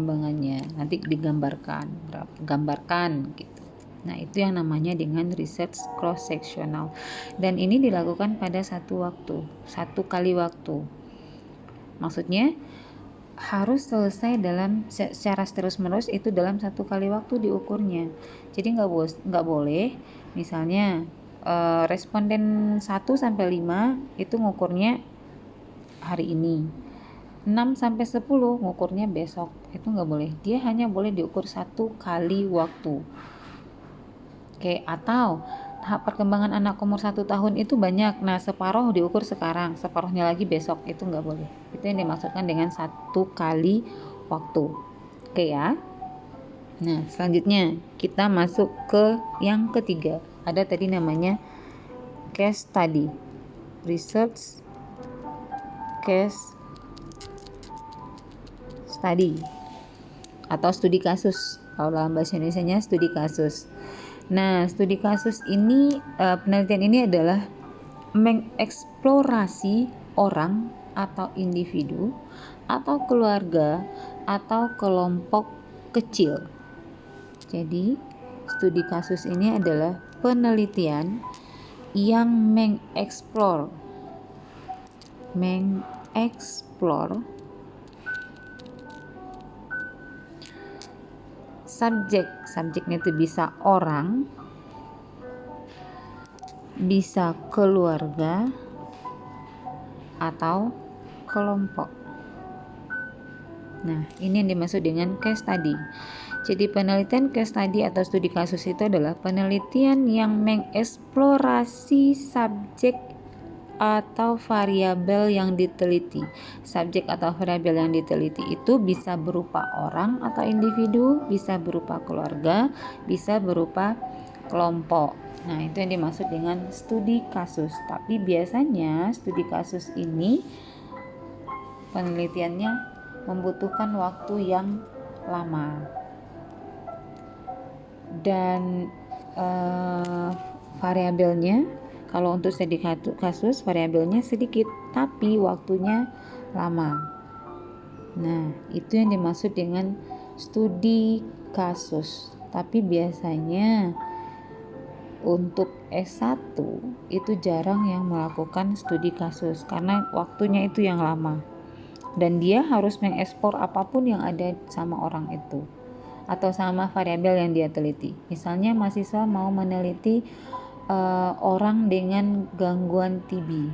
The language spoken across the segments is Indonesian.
perkembangannya, nanti gambarkan gitu. Nah, itu yang namanya dengan research cross sectional, dan ini dilakukan pada satu kali waktu. Maksudnya harus selesai dalam secara terus-menerus, itu dalam satu kali waktu diukurnya. Jadi nggak boleh misalnya responden 1 sampai 5 itu ngukurnya hari ini, 6 sampai 10 ngukurnya besok, itu nggak boleh. Dia hanya boleh diukur satu kali waktu. Oke, atau tahap perkembangan anak umur 1 tahun itu banyak, nah separuh diukur sekarang, separuhnya lagi besok, itu nggak boleh. Itu yang dimaksudkan dengan satu kali waktu. Oke ya. Nah, selanjutnya kita masuk ke yang ketiga. Ada tadi namanya case study, research case study atau studi kasus. Kalau dalam bahasa Indonesianya studi kasus. Nah, studi kasus ini, penelitian ini adalah mengeksplorasi orang atau individu atau keluarga atau kelompok kecil. Jadi, studi kasus ini adalah penelitian yang mengeksplor subjeknya itu bisa orang, bisa keluarga atau kelompok. Nah, ini yang dimaksud dengan case study. Jadi penelitian case study atau studi kasus itu adalah penelitian yang mengeksplorasi subjek atau variabel yang diteliti. Subjek atau variabel yang diteliti itu bisa berupa orang atau individu, bisa berupa keluarga, bisa berupa kelompok. Nah, itu yang dimaksud dengan studi kasus. Tapi biasanya studi kasus ini penelitiannya membutuhkan waktu yang lama. Dan variabelnya, kalau untuk studi kasus variabelnya sedikit tapi waktunya lama. Nah, itu yang dimaksud dengan studi kasus. Tapi biasanya untuk S1 itu jarang yang melakukan studi kasus karena waktunya itu yang lama. Dan dia harus mengekspor apapun yang ada sama orang itu atau sama variabel yang dia teliti. Misalnya mahasiswa mau meneliti orang dengan gangguan TB.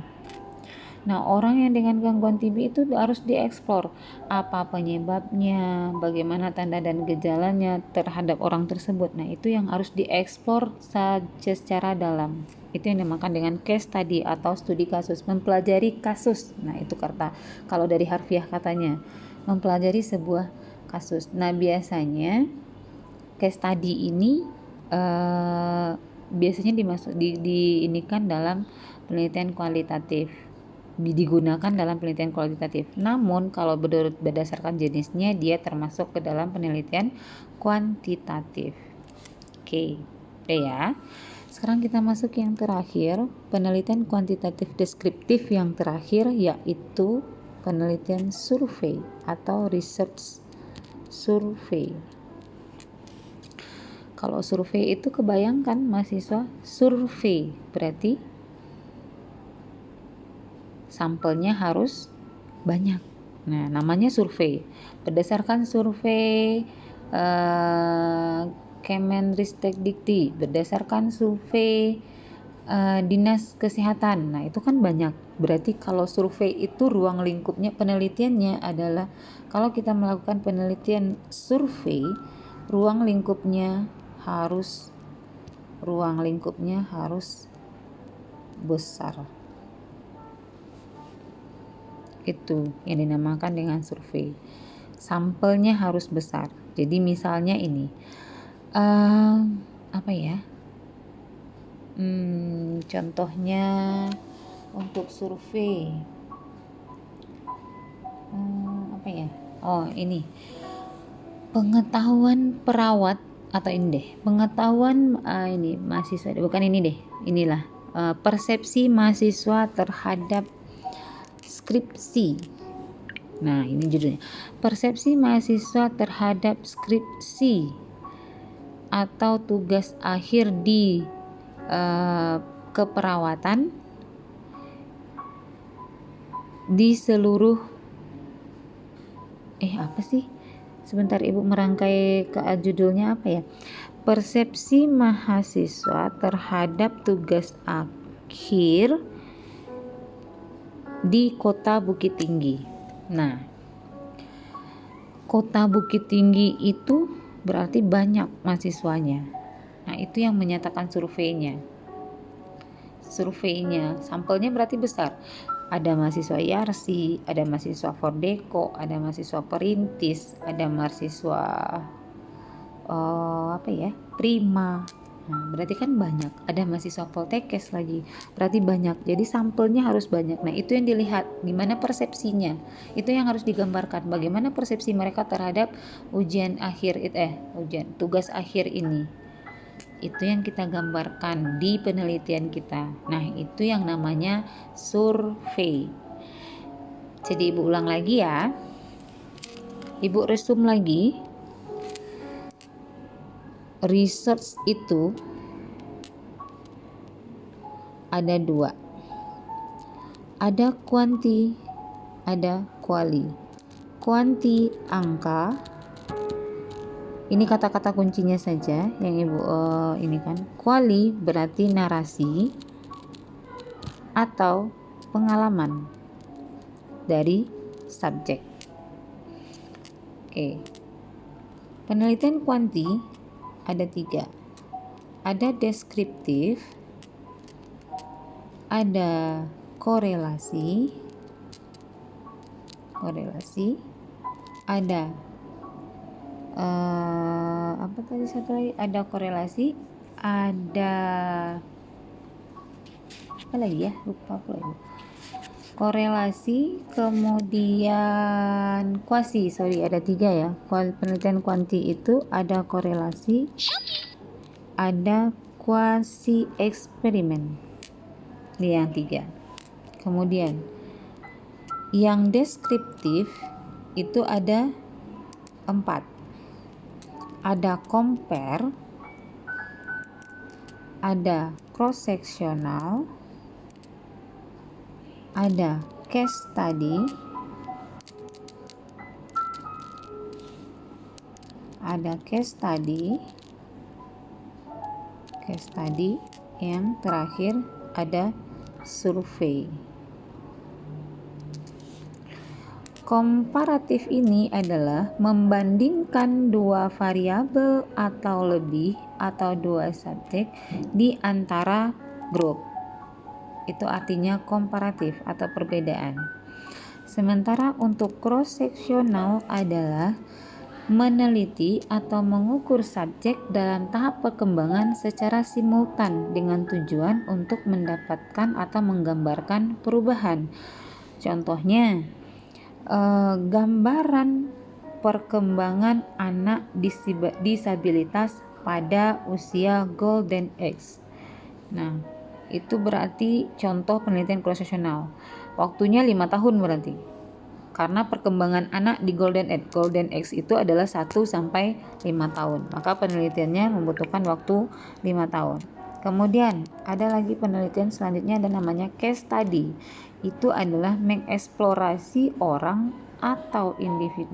Nah, orang yang dengan gangguan TB itu harus dieksplor apa penyebabnya, bagaimana tanda dan gejalanya terhadap orang tersebut. Nah, itu yang harus dieksplor secara dalam. Itu yang dinamakan dengan case study atau studi kasus, mempelajari kasus. Nah, itu kata kalau dari harfiah katanya, mempelajari sebuah kasus. Nah, biasanya case study ini biasanya diinikan dalam penelitian kualitatif, digunakan dalam penelitian kualitatif. Namun kalau berdasarkan jenisnya dia termasuk ke dalam penelitian kuantitatif. Oke, ya. Sekarang kita masuk yang terakhir, penelitian kuantitatif deskriptif yang terakhir, yaitu penelitian survei atau research survei. Kalau survei itu kebayangkan mahasiswa, survei berarti sampelnya harus banyak. Nah, namanya survei. Berdasarkan survei Kemenristekdikti, berdasarkan survei Dinas Kesehatan. Nah, itu kan banyak. Berarti kalau survei itu ruang lingkupnya, penelitiannya adalah kalau kita melakukan penelitian survei, ruang lingkupnya harus besar. Itu yang dinamakan dengan survei. Sampelnya harus besar. Jadi misalnya ini, contohnya untuk survei, ini pengetahuan perawat atau ini deh, pengetahuan ini mahasiswa, bukan ini deh, inilah persepsi mahasiswa terhadap skripsi. Nah, ini judulnya. Persepsi mahasiswa terhadap skripsi atau tugas akhir di keperawatan di seluruh apa sih? Sebentar, Ibu merangkai ke judulnya apa ya? Persepsi mahasiswa terhadap tugas akhir di Kota Bukit Tinggi. Nah, Kota Bukit Tinggi itu berarti banyak mahasiswanya. Nah, itu yang menyatakan surveinya. Sampelnya berarti besar. Ada mahasiswa IARSI, ada mahasiswa Fordeko, ada mahasiswa Perintis, ada mahasiswa Prima. Nah, berarti kan banyak. Ada mahasiswa Poltekkes lagi, berarti banyak. Jadi sampelnya harus banyak. Nah, itu yang dilihat, gimana persepsinya. Itu yang harus digambarkan, bagaimana persepsi mereka terhadap ujian tugas akhir ini. Itu yang kita gambarkan di penelitian kita. Nah, itu yang namanya survei. Jadi Ibu ulang lagi ya. Ibu resum lagi. Research itu ada 2. Ada kuanti, ada kuali. Kuanti angka. Ini kata-kata kuncinya saja yang Ibu ini kan. Kuali berarti narasi atau pengalaman dari subjek. Oke. Penelitian kuanti ada 3. Ada deskriptif, ada korelasi, ada ada korelasi, ada apa lagi ya, lupa aku lagi. Korelasi, kemudian kuasi, ada 3 ya. Penelitian kuanti itu ada korelasi, ada kuasi eksperimen. Ini yang 3. Kemudian yang deskriptif itu ada 4. Ada compare, ada cross sectional, ada case study, yang terakhir ada survei. Komparatif ini adalah membandingkan 2 variabel atau lebih atau 2 subjek di antara grup. Itu artinya komparatif atau perbedaan. Sementara untuk cross sectional adalah meneliti atau mengukur subjek dalam tahap perkembangan secara simultan dengan tujuan untuk mendapatkan atau menggambarkan perubahan. Contohnya, gambaran perkembangan anak disabilitas pada usia Golden Age. Nah, itu berarti contoh penelitian cross sectional. Waktunya 5 tahun berarti. Karena perkembangan anak di Golden Age itu adalah 1 sampai 5 tahun. Maka penelitiannya membutuhkan waktu 5 tahun. Kemudian ada lagi penelitian selanjutnya, ada namanya case study. Itu adalah mengeksplorasi orang atau individu,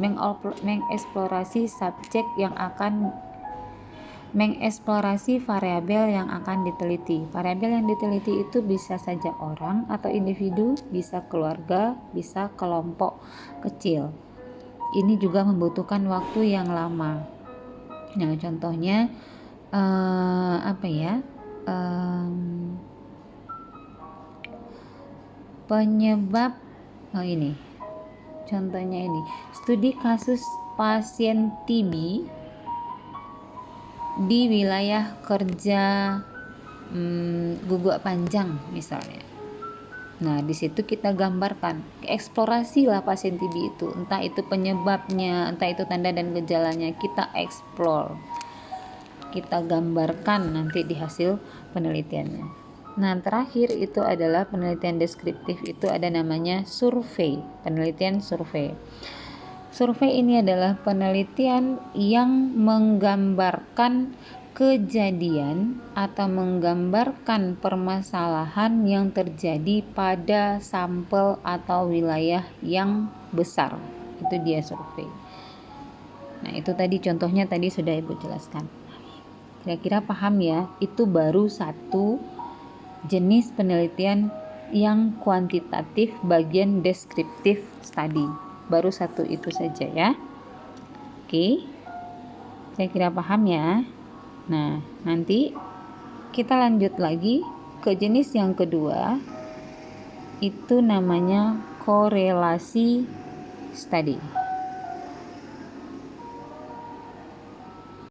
mengeksplorasi subjek yang akan mengeksplorasi variabel yang akan diteliti. Variabel yang diteliti itu bisa saja orang atau individu, bisa keluarga, bisa kelompok kecil. Ini juga membutuhkan waktu yang lama. Nah, contohnya penyebab ini. Contohnya ini, studi kasus pasien TB di wilayah kerja Guguk Panjang misalnya. Nah, di situ kita gambarkan, eksplorasi lah pasien TB itu, entah itu penyebabnya, entah itu tanda dan gejalanya, kita explore, kita gambarkan nanti di hasil penelitiannya. Nah, terakhir itu adalah penelitian deskriptif, itu ada namanya survei, penelitian survei. Survei ini adalah penelitian yang menggambarkan kejadian atau menggambarkan permasalahan yang terjadi pada sampel atau wilayah yang besar. Itu dia survei. Nah, itu tadi contohnya tadi sudah Ibu jelaskan. Kira-kira paham ya? Itu baru satu jenis penelitian yang kuantitatif bagian deskriptif study. Baru satu itu saja ya. Oke. Saya kira paham ya. Nah, nanti kita lanjut lagi ke jenis yang kedua. Itu namanya korelasi study.